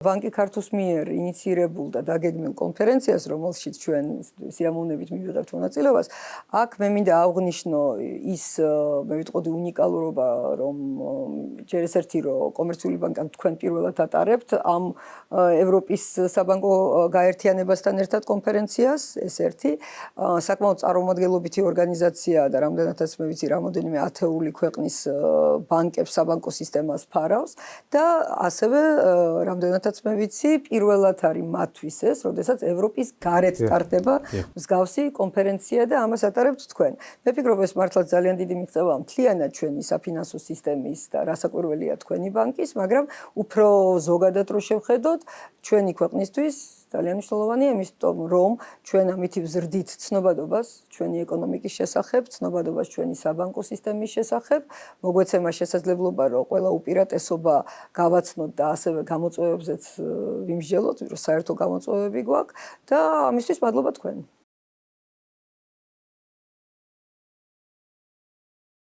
ბანკი ქართუს მიერ ინიცირებულ და დაგეგმილ კონფერენციას, რომელშიც ჩვენ სიამოვნებით მივიღებთ მონაწილეობას, აქ მე მინდა აღვნიშნო ის, მე ვიტყოდი უნიკალურობა, რომ ჯერ ეს ერთი რომ კომერციული ბანკი თქვენ პირველად ატარებთ ამ ევროპის საბანკო გაერთიანებასთან ერთად კონფერენციას, ეს ერთი, საკმაოდ წარმომადგენლობითი ორგანიზაციაა და რამდენადაც მე ვიცი, რამოდენიმე ათეული ქვეყნის ბანკებს საბანკო სისტემას ფარავს და ასევე რამდენადაც მე ვიცი, პირველად არის მათთვის ეს, როდესაც ევროპის გარეთ ტარდება მსგავსი კონფერენცია და ამას ატარებთ თქვენ. მე ვფიქრობ, ეს მართლაც ძალიან დიდი მიღწევაა მთლიანად ჩვენი საფინანსო სისტემის და რასაკვირველია თქვენი ბანკის, მაგრამ უფრო ზოგადად რო შევხედოთ, ჩვენი ქვეყნისთვის ძალიან მნიშვნელოვანია იმიტომ, რომ ჩვენ ამით ვზრდით ცნობადობას ჩვენი ეკონომიკის შესახებ, ცნობადობას ჩვენი საბანკო სისტემის შესახებ, მოგვეცემა შესაძლებლობა, რომ ყველა უპირატესობა გავაცნოთ და ასევე გამოწვევებზეც ვიმსჯელოთ, რომ საერთო გამოწვევები გვაქვს და ამისთვის მადლობა თქვენ.